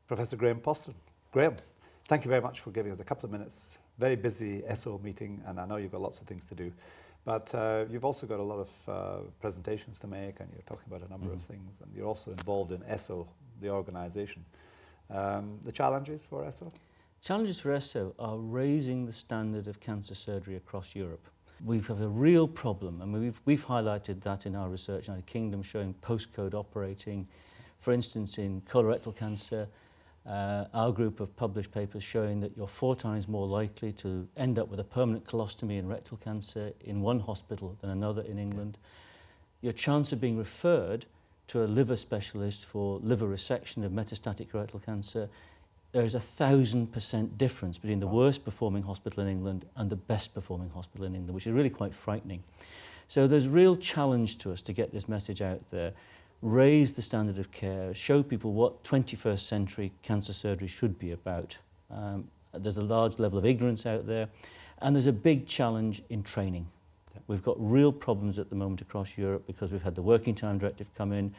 Professor Graeme Poston. Graeme, thank you very much for giving us a couple of minutes. Very busy ESSO meeting, and I know you've got lots of things to do. But you've also got a lot of presentations to make, and you're talking about a number of things, and you're also involved in ESSO, the organisation. The challenges for ESSO? Challenges for ESSO are raising the standard of cancer surgery across Europe. We have a real problem, and we've highlighted that in our research in the Kingdom, showing postcode operating. For instance, in colorectal cancer, our group have published papers showing that you're 4 times more likely to end up with a permanent colostomy in rectal cancer in one hospital than another in England. Your chance of being referred to a liver specialist for liver resection of metastatic rectal cancer, there is 1,000% difference between the worst performing hospital in England and the best performing hospital in England, which is really quite frightening. So there's real challenge to us to get this message out there, raise the standard of care, show people what 21st century cancer surgery should be about. There's a large level of ignorance out there, and there's a big challenge in training. We've got real problems at the moment across Europe because we've had the Working Time Directive come in.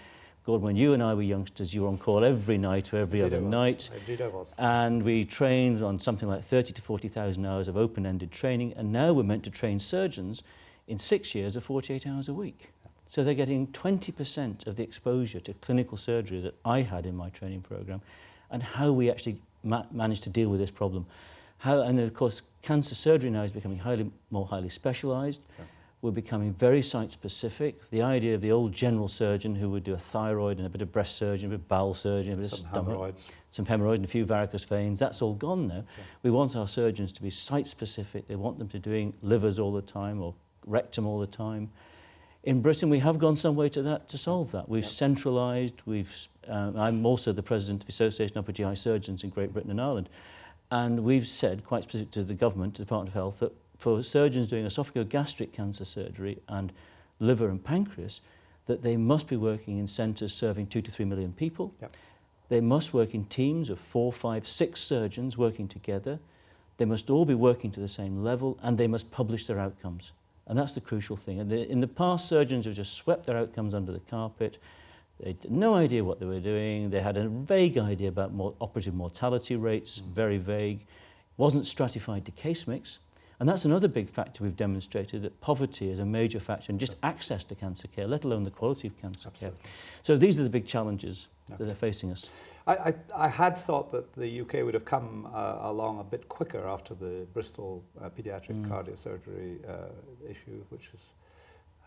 God, when you and I were youngsters, you were on call every night or every other night. Indeed I was. And we trained on something like 30 to 40,000 hours of open-ended training, and now we're meant to train surgeons in 6 years of 48 hours a week. So they're getting 20% of the exposure to clinical surgery that I had in my training program, and how we actually managed to deal with this problem. And of course, cancer surgery now is becoming more highly specialised. Yeah. We're becoming very site-specific. The idea of the old general surgeon who would do a thyroid and a bit of breast surgery, a bit of bowel surgery, a bit of stomach, some hemorrhoids and a few varicose veins, that's all gone now. Yeah. We want our surgeons to be site-specific. They want them to be doing livers all the time or rectum all the time. In Britain, we have gone some way to solve that. We've centralised. I'm also the president of the Association of Upper GI Surgeons in Great Britain and Ireland, and we've said, quite specific to the government, to the Department of Health, that for surgeons doing esophagogastric cancer surgery and liver and pancreas, that they must be working in centres serving 2 to 3 million people. Yep. They must work in teams of 4, 5, 6 surgeons working together. They must all be working to the same level, and they must publish their outcomes. And that's the crucial thing. And in the past, surgeons have just swept their outcomes under the carpet. They had no idea what they were doing. They had a vague idea about operative mortality rates, very vague. Wasn't stratified to case mix. And that's another big factor we've demonstrated, that poverty is a major factor in just access to cancer care, let alone the quality of cancer care. So these are the big challenges that are facing us. I had thought that the UK would have come along a bit quicker after the Bristol paediatric cardiosurgery issue, which has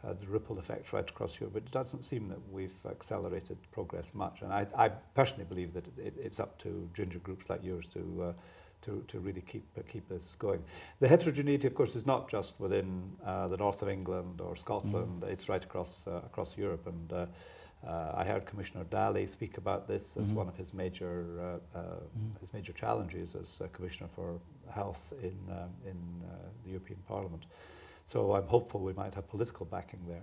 had ripple effects right across Europe. But it doesn't seem that we've accelerated progress much. And I personally believe that it's up to ginger groups like yours to really keep this going. The heterogeneity, of course, is not just within the north of England or Scotland. It's right across Europe. And I heard Commissioner Daly speak about this as one of his major challenges as Commissioner for Health in the European Parliament. So I'm hopeful we might have political backing there.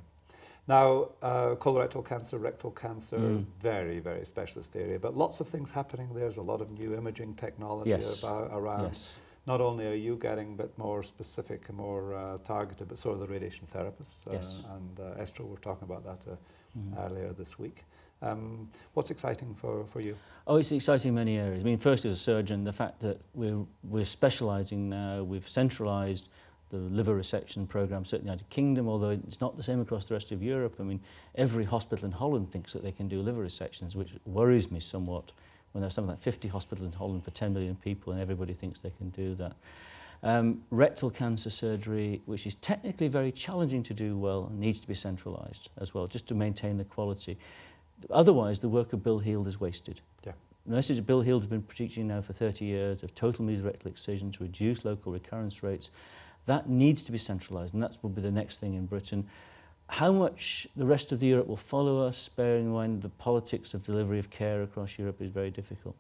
Now, colorectal cancer, rectal cancer, very, very specialist area, but lots of things happening. There's a lot of new imaging technology around. Yes. Not only are you getting a bit more specific and more targeted, but so are the radiation therapists. And Estro were talking about that earlier this week. What's exciting for you? Oh, it's exciting in many areas. I mean, first as a surgeon, the fact that we're specialising now, we've centralised the liver resection programme, certainly in the United Kingdom, although it's not the same across the rest of Europe. I mean, every hospital in Holland thinks that they can do liver resections, which worries me somewhat, when there's something like 50 hospitals in Holland for 10 million people and everybody thinks they can do that. Rectal cancer surgery, which is technically very challenging to do well, needs to be centralised as well, just to maintain the quality. Otherwise, the work of Bill Heald is wasted. Yeah. The message Bill Heald has been preaching now for 30 years of total mesorectal excision to reduce local recurrence rates. That needs to be centralised, and that will be the next thing in Britain. How much the rest of Europe will follow us, bearing in mind the politics of delivery of care across Europe, is very difficult.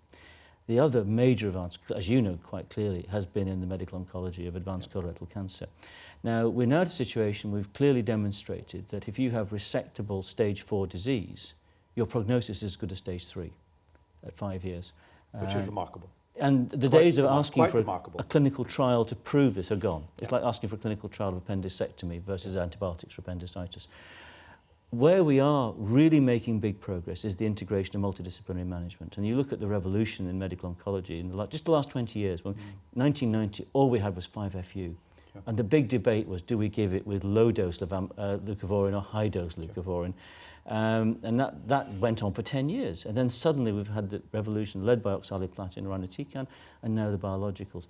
The other major advance, as you know quite clearly, has been in the medical oncology of advanced colorectal cancer. Now, we're now at a situation we've clearly demonstrated that if you have resectable stage 4 disease, your prognosis is as good as stage 3 at 5 years. Which is remarkable. And the days of asking for a clinical trial to prove this are gone. It's like asking for a clinical trial of appendicectomy versus antibiotics for appendicitis. where we are really making big progress is the integration of multidisciplinary management. And you look at the revolution in medical oncology in just the last 20 years. When 1990, all we had was 5-FU. Sure. And the big debate was, do we give it with low-dose leucovorin or high-dose leucovorin? And that went on for 10 years. And then suddenly we've had the revolution led by oxaliplatin, irinotecan, and now the biologicals.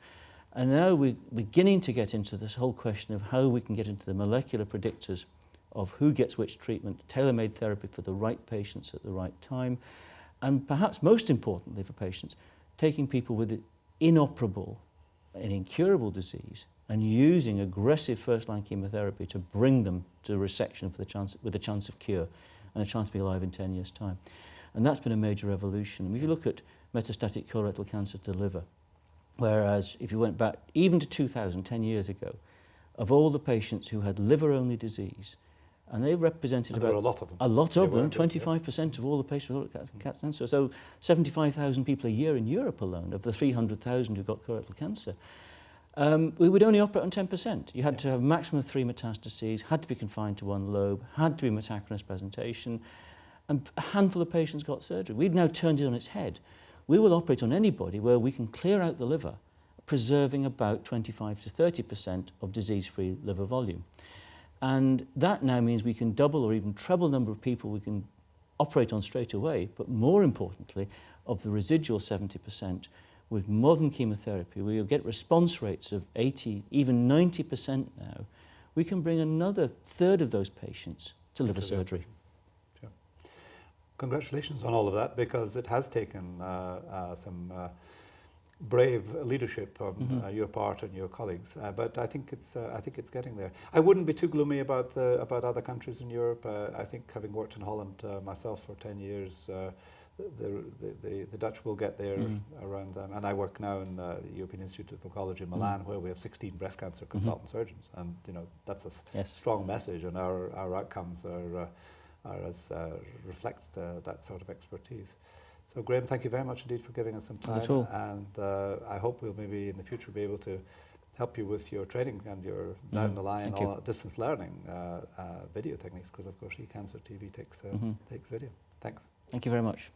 And now we're beginning to get into this whole question of how we can get into the molecular predictors of who gets which treatment, tailor-made therapy for the right patients at the right time, and perhaps most importantly for patients, taking people with inoperable and incurable disease and using aggressive first-line chemotherapy to bring them to resection for with a chance of cure and a chance to be alive in 10 years' time. And that's been a major revolution. If you look at metastatic colorectal cancer to liver, whereas if you went back even to 2000, 10 years ago, of all the patients who had liver-only disease, and they represented about a lot of them. A lot of them, 25% of all the patients with colorectal cancer. So 75,000 people a year in Europe alone, of the 300,000 who got colorectal cancer. We would only operate on 10%. You had to have a maximum of 3 metastases, had to be confined to one lobe, had to be metachronous presentation, and a handful of patients got surgery. We've now turned it on its head. We will operate on anybody where we can clear out the liver, preserving about 25 to 30% of disease-free liver volume. And that now means we can double or even treble the number of people we can operate on straight away, but more importantly, of the residual 70%, with modern chemotherapy, we will get response rates of 80, even 90% now. We can bring another third of those patients to liver surgery. Sure. Congratulations on all of that, because it has taken some brave leadership on your part and your colleagues, but I think it's getting there. I wouldn't be too gloomy about other countries in Europe. I think, having worked in Holland myself for 10 years, the Dutch will get there around them. And I work now in the European Institute of Oncology in Milan, where we have 16 breast cancer consultant surgeons, and that's a strong message, and our outcomes are as reflects that sort of expertise. So Graeme, thank you very much indeed for giving us some time, and I hope we'll maybe in the future be able to help you with your training and your down the line distance learning video techniques, because of course eCancer TV takes video. Thanks. Thank you very much.